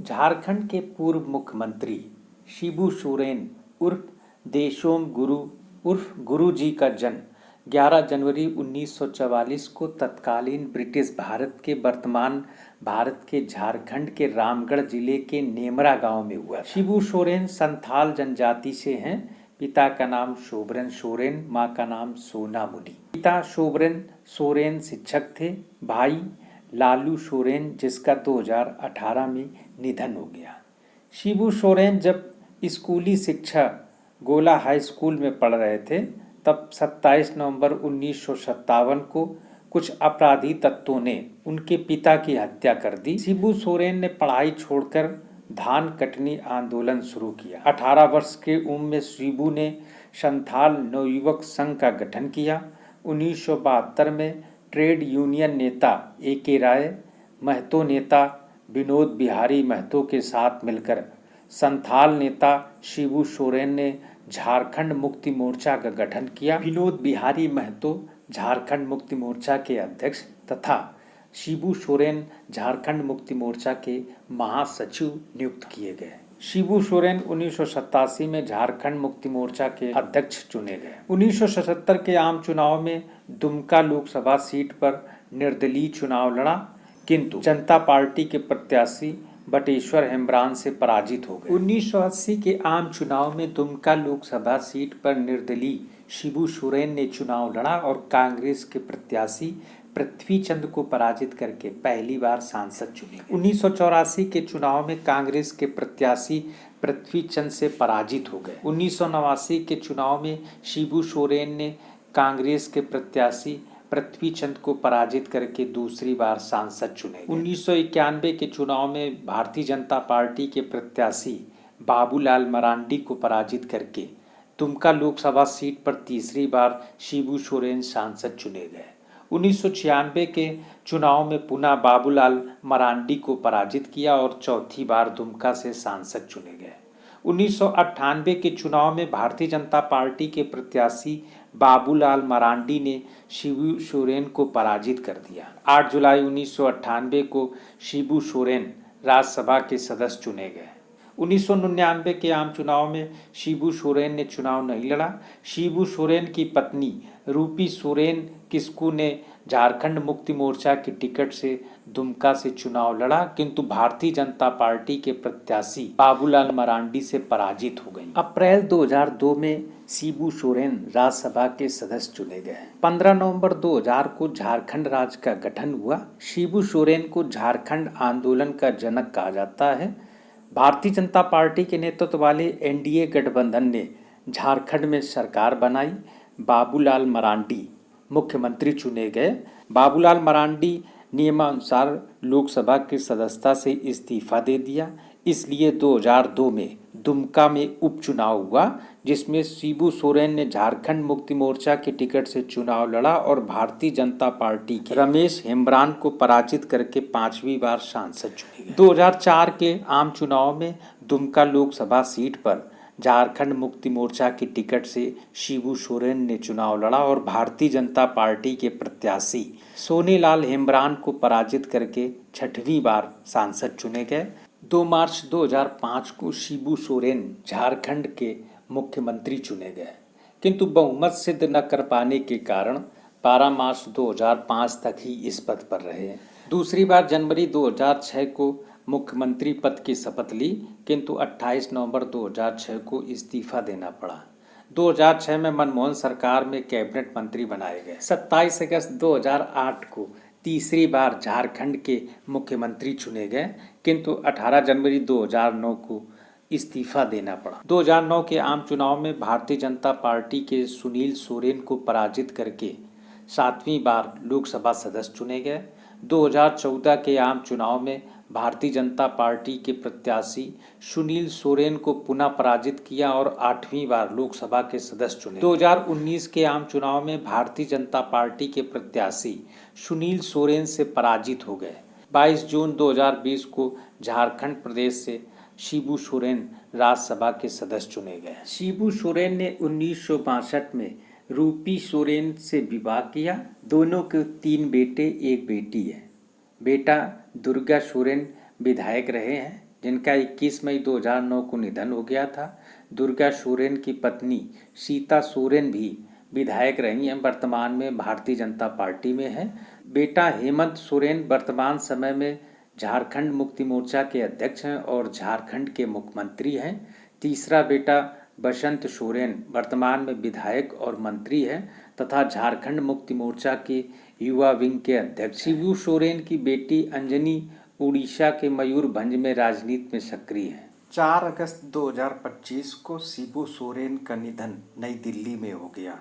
झारखंड के पूर्व मुख्यमंत्री शिबू सोरेन उर्फ देशोम गुरु उर्फ गुरुजी का जन्म 11 जनवरी 1944 को तत्कालीन ब्रिटिश भारत के वर्तमान भारत के झारखंड के रामगढ़ जिले के नेमरा गांव में हुआ। शिबू सोरेन संथाल जनजाति से हैं। पिता का नाम शोभरन सोरेन, मां का नाम सोना मुनी। पिता शोभरन सोरेन शिक्षक थे। भाई लालू सोरेन जिसका 2018 में निधन हो गया। शिबू सोरेन जब स्कूली शिक्षा गोला हाई स्कूल में पढ़ रहे थे तब 27 नवंबर 1957 को कुछ अपराधी तत्वों ने उनके पिता की हत्या कर दी। शिबू सोरेन ने पढ़ाई छोड़कर धान कटनी आंदोलन शुरू किया। 18 वर्ष के उम्र में शिबू ने संथाल नवयुवक संघ का गठन किया। 1972 में ट्रेड यूनियन नेता A.K. राय, महतो नेता विनोद बिहारी महतो के साथ मिलकर संथाल नेता शिबू सोरेन ने झारखंड मुक्ति मोर्चा का गठन किया। विनोद बिहारी महतो झारखंड मुक्ति मोर्चा के अध्यक्ष तथा शिबू सोरेन झारखंड मुक्ति मोर्चा के महासचिव नियुक्त किए गए। शिबू सोरेन 1987 में झारखंड मुक्ति मोर्चा के अध्यक्ष चुने गए। 1977 के आम चुनाव में दुमका लोकसभा सीट पर निर्दलीय चुनाव लड़ा, किंतु जनता पार्टी के प्रत्याशी बटेश्वर हेम्ब्रान से पराजित हो गए। 1980 के आम चुनाव में दुमका लोकसभा सीट पर निर्दलीय शिबू सोरेन ने चुनाव लड़ा और कांग्रेस के प्रत्याशी पृथ्वी चंद को पराजित करके पहली बार सांसद चुने गए। 1984 के चुनाव में कांग्रेस के प्रत्याशी पृथ्वी चंद से पराजित हो गए। 1989 के चुनाव में शिबू सोरेन ने कांग्रेस के प्रत्याशी पृथ्वी चंद को पराजित करके दूसरी बार सांसद चुने गए। 1991 के चुनाव में भारतीय जनता पार्टी के प्रत्याशी बाबूलाल मरांडी को पराजित करके दुमका लोकसभा सीट पर तीसरी बार शिबू सोरेन सांसद चुने गए। 1996 के चुनाव में पुनः बाबूलाल मरांडी को पराजित किया और चौथी बार दुमका से सांसद चुने गए। 1998 के चुनाव में भारतीय जनता पार्टी के प्रत्याशी बाबूलाल मरांडी ने शिबू सोरेन को पराजित कर दिया। 8 जुलाई 1998 को शिबू सोरेन राज्यसभा के सदस्य चुने गए। 1999 के आम चुनाव में शिबू सोरेन ने चुनाव नहीं लड़ा। शिबू सोरेन की पत्नी रूपी सोरेन किस्कू ने झारखंड मुक्ति मोर्चा की टिकट से दुमका से चुनाव लड़ा, किंतु भारतीय जनता पार्टी के प्रत्याशी बाबूलाल मरांडी से पराजित हो गई। अप्रैल 2002 में शिबू सोरेन राज्यसभा के सदस्य चुने गए। 15 नवंबर 2000 को झारखंड राज्य का गठन हुआ। शिबू सोरेन को झारखंड आंदोलन का जनक कहा जाता है। भारतीय जनता पार्टी के नेतृत्व वाले NDA गठबंधन ने झारखंड में सरकार बनाई। बाबूलाल मरांडी मुख्यमंत्री चुने गए। बाबूलाल मरांडी नियमानुसार लोकसभा की सदस्यता से इस्तीफा दे दिया, इसलिए 2002 में दुमका में उपचुनाव हुआ, जिसमें शिबू सोरेन ने झारखंड मुक्ति मोर्चा की टिकट से चुनाव लड़ा और भारतीय जनता पार्टी के रमेश हेम्ब्रान को पराजित करके 5वीं बार सांसद चुने गए। 2004 के आम चुनाव में दुमका लोकसभा सीट पर झारखंड मुक्ति मोर्चा की टिकट से शिबू सोरेन ने चुनाव लड़ा और भारतीय जनता पार्टी के प्रत्याशी सोनेलाल हेम्ब्रान को पराजित करके 6वीं बार सांसद चुने गए। 2 मार्च 2005 को शिबू सोरेन झारखंड के मुख्यमंत्री चुने गए, किंतु बहुमत सिद्ध न कर पाने के कारण 12 मार्च 2005 तक ही इस पद पर रहे। दूसरी बार जनवरी 2006 को मुख्यमंत्री पद की शपथ ली, किंतु 28 नवंबर 2006 को इस्तीफा देना पड़ा। 2006 में मनमोहन सरकार में कैबिनेट मंत्री बनाए गए। 27 अगस्त 2008 को तीसरी बार झारखंड के मुख्यमंत्री चुने गए, किंतु 18 जनवरी 2009 को इस्तीफा देना पड़ा। 2009 के आम चुनाव में भारतीय जनता पार्टी के सुनील सोरेन को पराजित करके 7वीं बार लोकसभा सदस्य चुने गए। 2014 के आम चुनाव में भारतीय जनता पार्टी के प्रत्याशी सुनील सोरेन को पुनः पराजित किया और 8वीं बार लोकसभा के सदस्य चुने। 2019 के आम चुनाव में भारतीय जनता पार्टी के प्रत्याशी सुनील सोरेन से पराजित हो गए। 22 जून 2020 को झारखंड प्रदेश से शिबू सोरेन राज्यसभा के सदस्य चुने गए। शिबू सोरेन ने 1962 में रूपी सोरेन से विवाह किया। दोनों के 3 बेटे 1 बेटी है। बेटा दुर्गा सोरेन विधायक रहे हैं जिनका 21 मई 2009 को निधन हो गया था। दुर्गा सोरेन की पत्नी सीता सोरेन भी विधायक रही हैं, वर्तमान में भारतीय जनता पार्टी में हैं। बेटा हेमंत सोरेन वर्तमान समय में झारखंड मुक्ति मोर्चा के अध्यक्ष हैं और झारखंड के मुख्यमंत्री हैं। तीसरा बेटा बसंत सोरेन वर्तमान में विधायक और मंत्री हैं तथा झारखंड मुक्ति मोर्चा के युवा विंग के अध्यक्ष। शिबू सोरेन की बेटी अंजनी उड़ीसा के मयूरभंज में राजनीति में सक्रिय हैं। 4 अगस्त 2025 को शिबू सोरेन का निधन नई दिल्ली में हो गया।